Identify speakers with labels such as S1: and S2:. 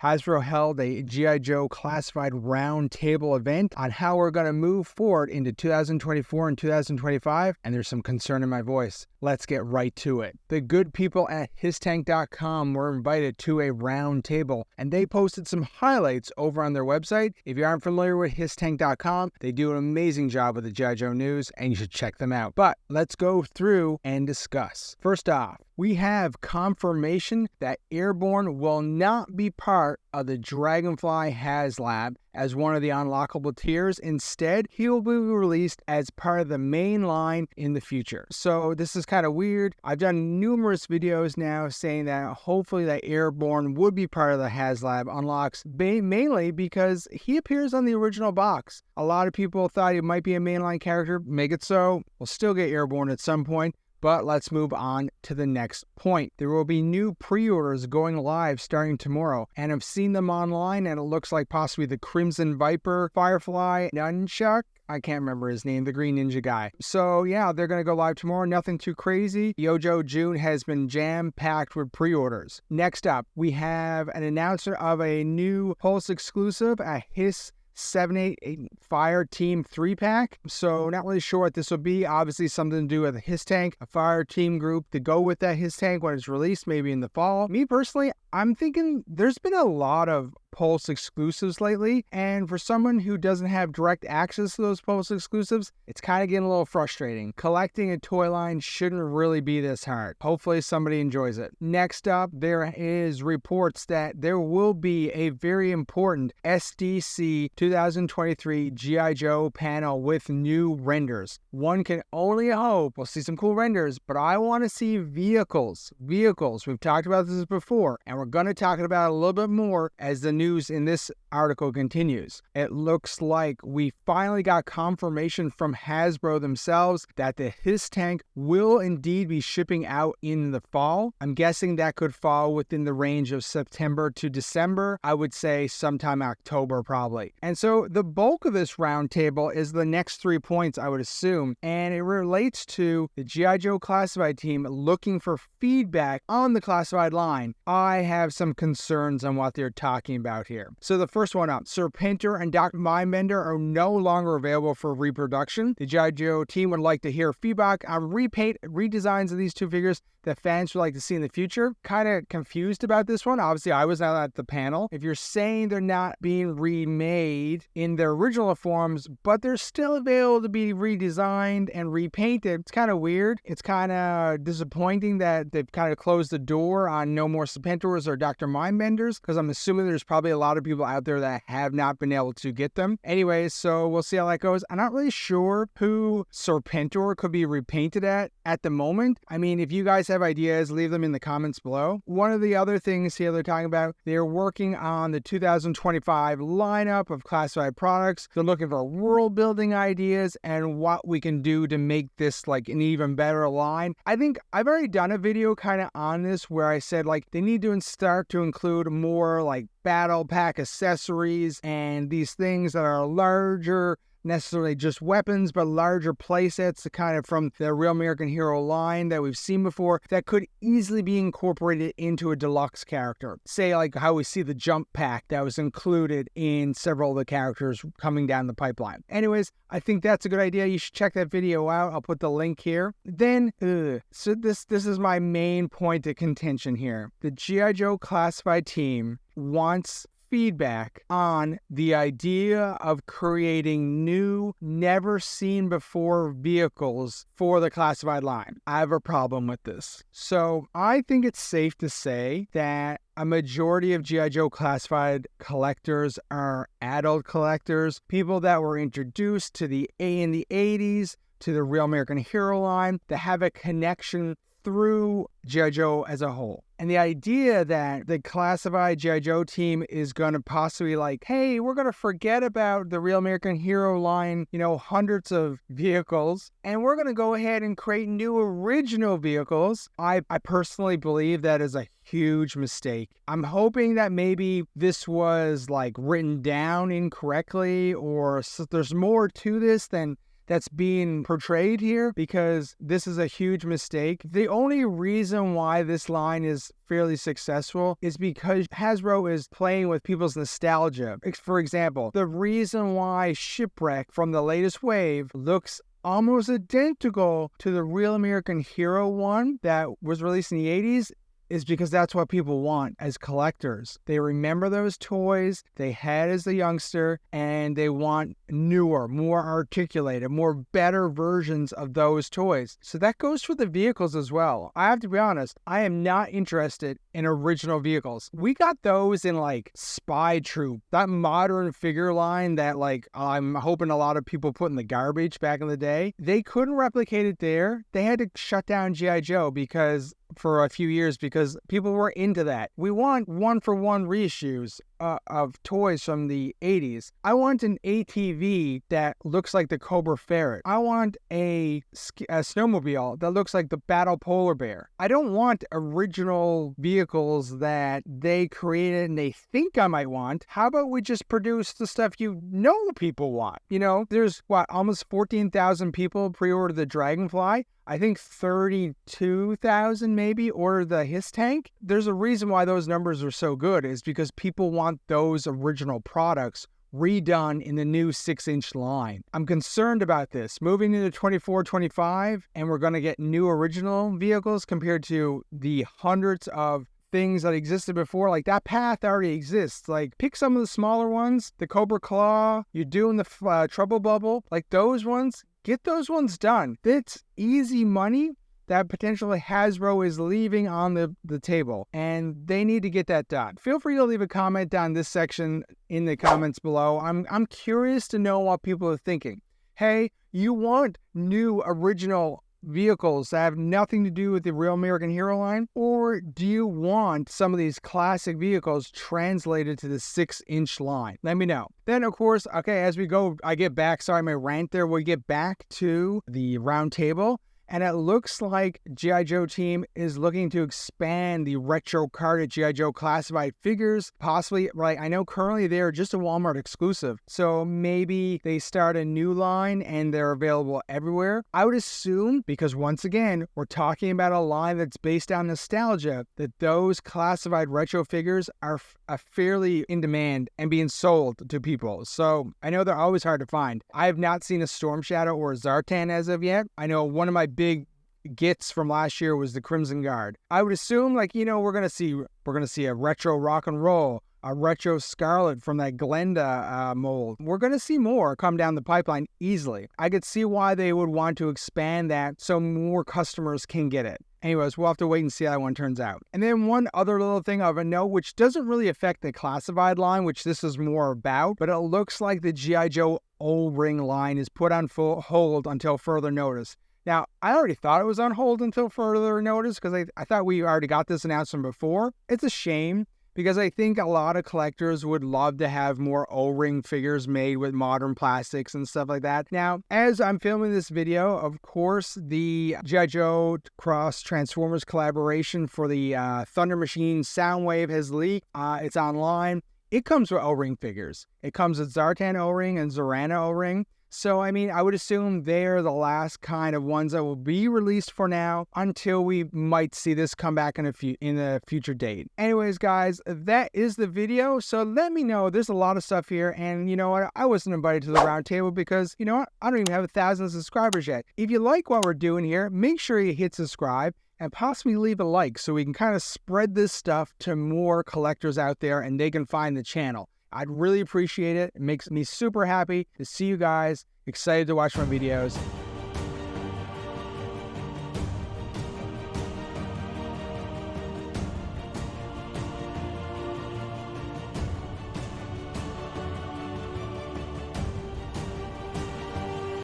S1: Hasbro held a GI Joe Classified Roundtable event on how we're going to move forward into 2024 and 2025, and there's some concern in my voice. Let's get right to it. The good people at HisTank.com were invited to a roundtable, and they posted some highlights over on their website. If you aren't familiar with HisTank.com, they do an amazing job with the GI Joe news, and you should check them out. But let's go through and discuss. First off, we have confirmation that Airborne will not be part of the Dragonfly HasLab as one of the unlockable tiers. Instead, he will be released as part of the main line in the future. So this is kind of weird. I've done numerous videos now saying that hopefully that Airborne would be part of the HasLab unlocks, mainly because he appears on the original box. A lot of people thought he might be a mainline character. Make it so. We'll still get Airborne at some point. But let's move on to the next point. There will be new pre-orders going live starting tomorrow, and I've seen them online, and it looks like possibly the Crimson Viper, Firefly, Nunchuck. I can't remember his name, the Green Ninja guy. So yeah, they're going to go live tomorrow. Nothing too crazy. GIJOE June has been jam-packed with pre-orders. Next up, we have an announcement of a new Pulse exclusive, a Hiss 788 Fire Team 3-pack. So not really sure what this will be. Obviously something to do with a Hiss Tank, a Fire Team group to go with that Hiss Tank when it's released, maybe in the fall. Me personally, I'm thinking there's been a lot of Pulse exclusives lately, and for someone who doesn't have direct access to those Pulse exclusives, it's kind of getting a little frustrating. Collecting a toy line shouldn't really be this hard. Hopefully somebody enjoys it. Next up, there is reports that there will be a very important SDC 2023 GI Joe panel with new renders. One can only hope we'll see some cool renders, but I want to see vehicles. We've talked about this before, and we're going to talk about it a little bit more as the news in this article continues. It looks like we finally got confirmation from Hasbro themselves that the Hiss Tank will indeed be shipping out in the fall. I'm guessing that could fall within the range of September to December. I would say sometime October probably. And so the bulk of this roundtable is the next 3 points, I would assume, and it relates to the GI Joe Classified team looking for feedback on the Classified line. I have some concerns on what they're talking about here. So the first one up, Serpentor and Dr. Mindbender are no longer available for reproduction. The GIJOE team would like to hear feedback on redesigns of these two figures that fans would like to see in the future. Kind of confused about this one. Obviously, I was not at the panel. If you're saying they're not being remade in their original forms, but they're still available to be redesigned and repainted, it's kind of weird. It's kind of disappointing that they've kind of closed the door on no more Serpentors or Dr. Mindbenders, because I'm assuming there's probably a lot of people out there that have not been able to get them. Anyways, so we'll see how that goes. I'm not really sure who Serpentor could be repainted at the moment. I mean, if you guys have ideas, leave them in the comments below. One of the other things here they're talking about, they're working on the 2025 lineup of classified products. They're looking for world building ideas and what we can do to make this like an even better line. I think I've already done a video kind of on this where I said like they need to start to include more like battle pack accessories and these things that are larger, necessarily just weapons, but larger playsets kind of from the Real American Hero line that we've seen before that could easily be incorporated into a deluxe character. Say like how we see the jump pack that was included in several of the characters coming down the pipeline. Anyways, I think that's a good idea. You should check that video out. I'll put the link here. Then, so this is my main point of contention here. The GI Joe Classified team wants feedback on the idea of creating new, never seen before vehicles for the Classified line. I have a problem with this. So I think it's safe to say that a majority of GI Joe Classified collectors are adult collectors, people that were introduced to in the 80s to the Real American Hero line that have a connection through GI Joe as a whole. And the idea that the Classified GI Joe team is going to possibly like, hey, we're going to forget about the Real American Hero line, hundreds of vehicles, and we're going to go ahead and create new original vehicles. I personally believe that is a huge mistake. I'm hoping that maybe this was like written down incorrectly, or there's more to this than that's being portrayed here, because this is a huge mistake. The only reason why this line is fairly successful is because Hasbro is playing with people's nostalgia. For example, the reason why Shipwreck from the latest wave looks almost identical to the Real American Hero one that was released in the 80s is because that's what people want as collectors. They remember those toys they had as a youngster, and they want newer, more articulated, more better versions of those toys. So that goes for the vehicles as well. I have to be honest, I am not interested in original vehicles. We got those in like Spy Troop, that modern figure line that like I'm hoping a lot of people put in the garbage back in the day. They couldn't replicate it there. They had to shut down G.I. Joe for a few years because people were into that. We want one-for-one reissues of toys from the 80s. I want an ATV that looks like the Cobra Ferret. I want a snowmobile that looks like the Battle Polar Bear. I don't want original vehicles that they created and they think I might want. How about we just produce the stuff you know people want? You know, there's almost 14,000 people pre-ordered the Dragonfly. I think 32,000 maybe ordered the Hiss Tank. There's a reason why those numbers are so good, is because people want those original products redone in the new 6-inch line. I'm concerned about this. Moving into 24-25, and we're going to get new original vehicles compared to the hundreds of things that existed before. Like, that path already exists. Like, pick some of the smaller ones, the Cobra Claw, you're doing the Trouble Bubble, like those ones. Get those ones done. It's easy money that potentially Hasbro is leaving on the table, and they need to get that done. Feel free to leave a comment down this section in the comments below. I'm curious to know what people are thinking. Hey, you want new original vehicles that have nothing to do with the Real American Hero line, or do you want some of these classic vehicles translated to the 6-inch line? Let me know. Then, of course, okay, as we go, I get back, sorry, my rant there, we get back to the round table. And it looks like G.I. Joe Team is looking to expand the retro carded G.I. Joe Classified figures. Possibly, right, I know currently they're just a Walmart exclusive. So maybe they start a new line and they're available everywhere. I would assume, because once again, we're talking about a line that's based on nostalgia, that those classified retro figures are fairly in demand and being sold to people. So I know they're always hard to find. I have not seen a Storm Shadow or a Zartan as of yet. I know one of my big gets from last year was the Crimson Guard. I would assume, like, you know, we're gonna see a retro rock and roll, a retro Scarlet from that Glenda mold. We're gonna see more come down the pipeline easily. I could see why they would want to expand that so more customers can get it. Anyways, we'll have to wait and see how that one turns out. And then one other little thing of a note, which doesn't really affect the classified line, which this is more about, but it looks like the G.I. Joe O-Ring line is put on hold until further notice. Now, I already thought it was on hold until further notice because I thought we already got this announcement before. It's a shame because I think a lot of collectors would love to have more O-Ring figures made with modern plastics and stuff like that. Now, as I'm filming this video, of course, the G.I. Joe Cross Transformers collaboration for the Thunder Machine Soundwave has leaked. It's online. It comes with O-Ring figures. It comes with Zartan O-Ring and Zorana O-Ring. So, I mean, I would assume they're the last kind of ones that will be released for now until we might see this come back in a future date. Anyways, guys, that is the video. So let me know. There's a lot of stuff here. And you know what? I wasn't invited to the round table because, you know what? I don't even have 1,000 subscribers yet. If you like what we're doing here, make sure you hit subscribe and possibly leave a like so we can kind of spread this stuff to more collectors out there and they can find the channel. I'd really appreciate it. It makes me super happy to see you guys, excited to watch my videos.